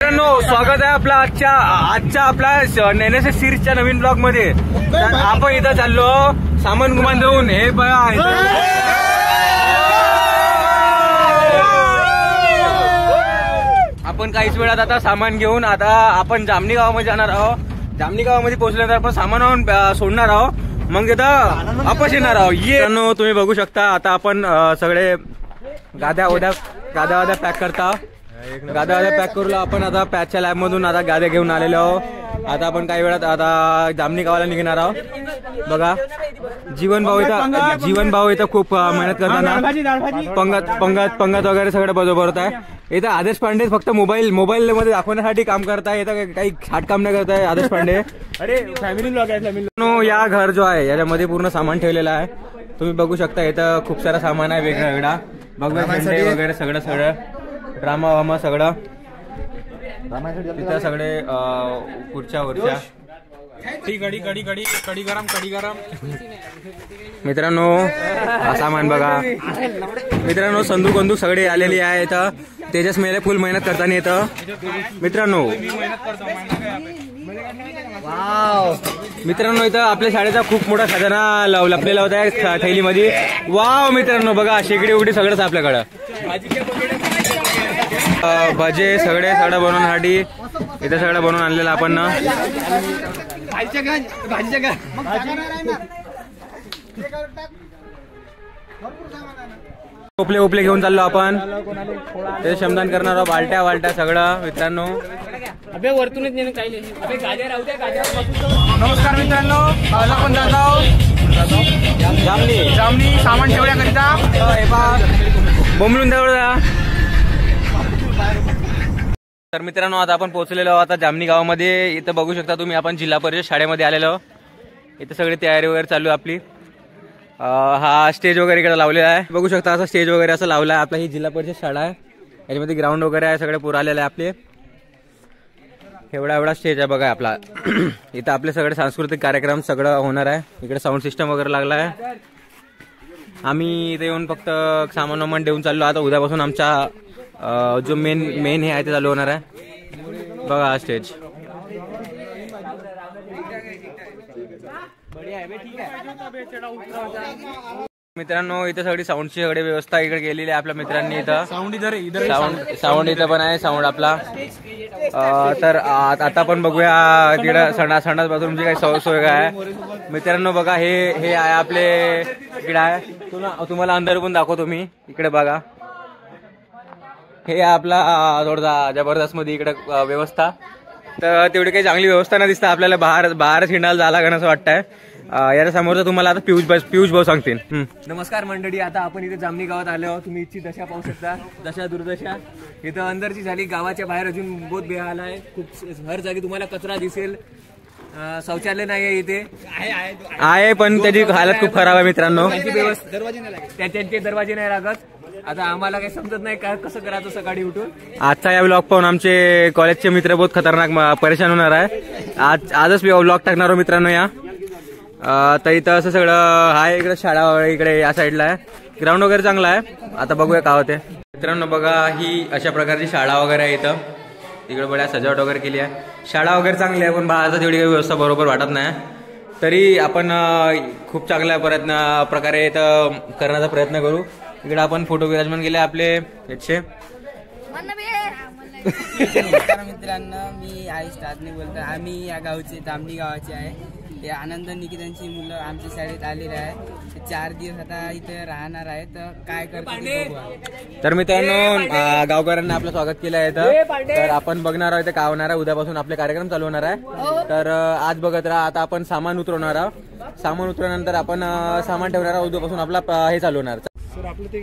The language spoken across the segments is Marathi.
मित्रांनो, स्वागत आहे आपला आजच्या आपला NSS सिरीजच्या नवीन ब्लॉग मध्ये। आपण इथं चाललो सामान गुमान देऊन। हे बघा, आपण काहीच वेळात आता सामान घेऊन आता आपण जामणी गावामध्ये जाणार आहोत। जामणी गावामध्ये पोहोचल्यानंतर आपण सामान सोडणार आहोत, मग इथं वापस येणार आहोत। मित्रांनो, तुम्ही बघू शकता आता आपण सगळे गाद्या पॅक करता। गाद्या पॅक करू आपण आता पॅचच्या लॅब मधून आता गाद्या घेऊन आलेलो आहोत। आता आपण काही वेळात आता जामणी गावाला निघणार आहोत। बघा, जीवन भाऊ इथं खूप मेहनत करताना पंगत वगैरे सगळं बरोबर आहे। इथं आदेश पांडे फक्त मोबाईल मध्ये दाखवण्यासाठी काम करताय, इथं काही खाट काम नाही करताय आदेश पांडे। अरे फॅमिली ब्लॉग आहे। फॅमिली या घर जो आहे याच्यामध्ये पूर्ण सामान ठेवलेलं आहे, तुम्ही बघू शकता। इथं खूप सारा सामान आहे वेगळा वगैरे सगळं ड्रामा वामा सगळं तिथं सगळे खुर्च्या कडी गरम। मित्रांनो, सामान बघा। मित्रांनो, संदूक सगळे आलेली आहे इथं। तेजस मेले फुल मेहनत करताना इथं। मित्रांनो इथं आपल्या शाळेचा खूप मोठा खजाना लपलेला होता थैलीमध्ये। वाव मित्रांनो, बघा शेगडी उगडी सगळंच आपल्याकडं। भजे सगळं बनवण्यासाठी इथं सगळं बनवून आणलेलं आपण ना। उपले घेऊन चाललो आपण, ते श्रमदान करणार आहोत। बालट्या सगळं मित्रांनो। वरतूनच नमस्कार मित्रांनो, आपण जात आहोत जामणी सामान ठेवण्याकरिता। बोंबलून तेवढा। तर मित्रांनो, आता आपण पोहोचलेलो आहोत आता जामणी गावामध्ये। इथं बघू शकता तुम्ही, आपण जिल्हा परिषद शाळेमध्ये आलेलो। इथं सगळी तयारी वगैरे चालू आहे आपली। हा स्टेज वगैरे इकडे लावलेला आहे, बघू शकता। असा स्टेज वगैरे असं लावला आहे। आपला ही जिल्हा परिषद शाळा आहे, याच्यामध्ये ग्राउंड वगैरे आहे, सगळे पूर आलेले आहे आपले। एवढा स्टेज आहे बघा आपला। इथं आपले सगळे सांस्कृतिक कार्यक्रम सगळं होणार आहे। इकडे साऊंड सिस्टम वगैरे लागला आहे। आम्ही इथे येऊन फक्त सामान देऊन चाललो। आता उद्यापासून आमचा जो मेन हे आहे ते चालू होणार आहे। बघा हा स्टेज। मित्रांनो, इथे सगळी साऊंडची सगळी व्यवस्था इकडे केलेली आहे आपल्या मित्रांनी। इथं साऊंड इथं पण आहे, साऊंड आपला। तर आता पण बघूया तिकडे संडास बाथरूमची काही सोय आहे मित्रांनो। बघा, हे आहे आपले इकडे आहे। तुम्हाला अंदर पण दाखवतो मी, इकडे बघा। हे आपला थोडा जबरदस्त मध्ये इकडे व्यवस्था। तर तेवढी काही चांगली व्यवस्था नाही दिसतं आपल्याला। बाहेर हिंडायला जायला लागणं असं वाटतंय। याच्या समोरचं तुम्हाला आता पियुष भाऊ सांगतील। नमस्कार मंडळी, आता आपण इथे जामणी गावात आलो आहोत। तुम्ही इथची दशा पाहू शकता, दशा दुर्दशा। इथं अंदरची झाली, गावाच्या बाहेर अजून बहुत बेहाल आहे। खूप हर जागी तुम्हाला कचरा दिसेल। शौचालय नाही आहे इथे, आहे पण त्याची हालत खूप खराब आहे मित्रांनो। त्यांचे दरवाजे नाही लागत। आता आम्हाला काही समजत नाही का कसं करायचं सकाळी उठून। आजचा या ब्लॉग पाहून आमचे कॉलेजचे मित्र बहुत खतरनाक परेशान होणार आहे। आजच ब्लॉग टाकणार मित्रांनो या। तर इथं असं सगळं आहे। इकडे शाळा वगैरे इकडे या साईडला आहे, ग्राउंड वगैरे चांगला आहे। आता बघूया काय होते मित्रांनो। बघा, ही अशा प्रकारची शाळा वगैरे आहे इथं। इकडे बड्या सजावट वगैरे केली आहे। शाळा वगैरे चांगली आहे, पण बाहेरचा तेवढी काही व्यवस्था बरोबर वाटत नाही। तरी आपण खूप चांगल्या प्रकारे इथं करण्याचा प्रयत्न करू। इकडे आपण फोटो विराजमान केले आपले याचे। नमस्कार मित्रांनो, मी आयुष ताजने बोलतो। आम्ही या गावचे जामणी गावाचे आहे। हे आनंद निकेतनची मुलं आमच्या शाळेत आलेले आहे। 4 दिवस आता इथे राहणार आहे, तर काय करतो। तर मित्रांनो, गावकऱ्यांना आपलं स्वागत केलं आहे इथं। तर आपण बघणार आहोत काय होणार आहे। उद्यापासून आपले कार्यक्रम चालू होणार आहे। तर आज बघत राहा। आता आपण सामान उतरवणार आहोत। सामान उतरल्यानंतर आपण सामान ठेवणार आहोत। उद्यापासून आपला हे चालू होणार। सर आपलं ते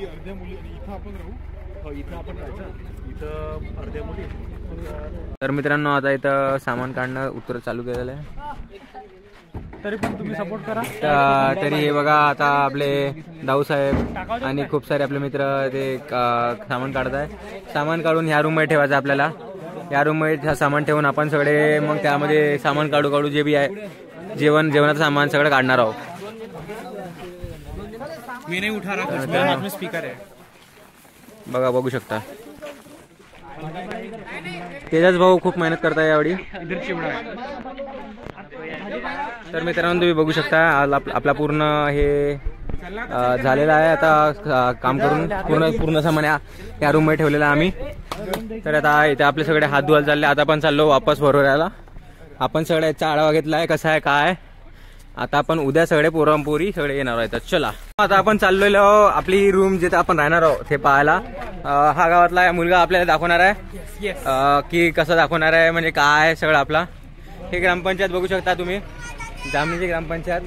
अर्ध्या मुली इथं आपण राहू, इथं आपण राहायचं, इथं अर्ध्या मुली। तर मित्रांनो, आता इथं सामान काढणं उतर चालू केलेलं आहे। तरी पण तुम्ही सपोर्ट करा। तरी हे बघा, आता आपले दाऊ साहेब आणि खूप सारे आपले मित्र ते सामान काढत आहे। सामान काढून ह्या रूम मध्ये ठेवायचं आपल्याला। या रूम मध्ये सामान ठेवून आपण सगळे मग त्यामध्ये सामान काढू जे बी आहे जेवणाचं सामान सगळं काढणार आहोत। मैं नहीं उठा रहा, कुछ मेरे हाथ में स्पीकर है। बघा बघू शकता तेजाच भाऊ खूप मेहनत करताय यावेळी. तर मित्रांनो तुम्ही बघू शकता आपला पूर्ण हे झालेला आहे. आता काम करून पूर्ण सामान या रूम मध्ये ठेवलेला आम्ही. तर आता इथे आपले सगळे हात धुवायला चालले. आता आपण चाललो वापस वरोऱ्याला. आपण सगळ्या याचा आढावा घेतलाय कसा आहे काय. आता आपण उद्या सगळे पोरंपोरी सगळे येणार आहेत. चला आता आपण चाललेलो आपली रूम जिथे आपण राहणार आहोत ते पाहायला. हा गावातला मुलगा आपल्याला दाखवणार आहे की कसं दाखवणार आहे म्हणजे काय सगळं आपला. हे ग्रामपंचायत बघू शकता तुम्ही, जामनीची ग्रामपंचायत.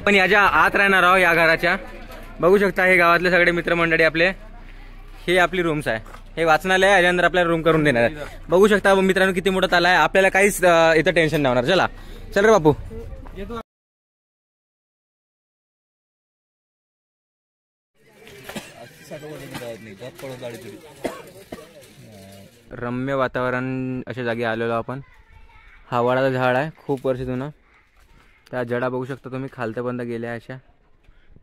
पण याच्या आत राहणार आहोत या घराच्या. बघू शकता हे गावातले सगळे मित्रमंडळी आपले. हे आपली रूम्स आहे. हे वाचनालय आहे. याच्यानंतर आपल्याला रूम करून देणार आहे. बघू शकता मित्रांनो किती मोठा ताला आहे. आपल्याला काहीच इथं टेन्शन नाही होणार. चला चल रे बापू. रम्य वातावरण अशा जागी आलेलो आपण. हा वडाचं झाड आहे खूप वर्ष जुनं. त्या जडा बघू शकता तुम्ही खालत्यापर्यंत गेल्या अशा.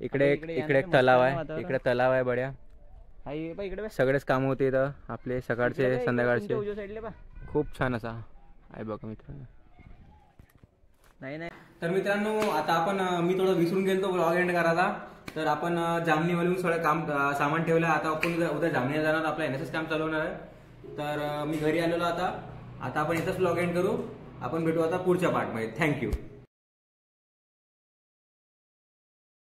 इकडे एक तलाव आहे. इकडे तलाव आहे बड्या. सगळेच काम होते इथं आपले सकाळचे संध्याकाळचे. खूप छान असा आहे बघा मित्रांनो. नाही तर मित्रांनो आता आपण मी थोडं विसरून गेलो ब्लॉग एंड करायला. तर आपण जामनीवरून सगळं काम सामान ठेवलं. आता आपण उद्या जामनीला जाणार. आपला NSS काम चालवणार आहे. तर मी घरी आलेलो आता आपण इथंच ब्लॉग एंड करू. आपण भेटू आता पुढच्या पार्टमध्ये. थँक्यू.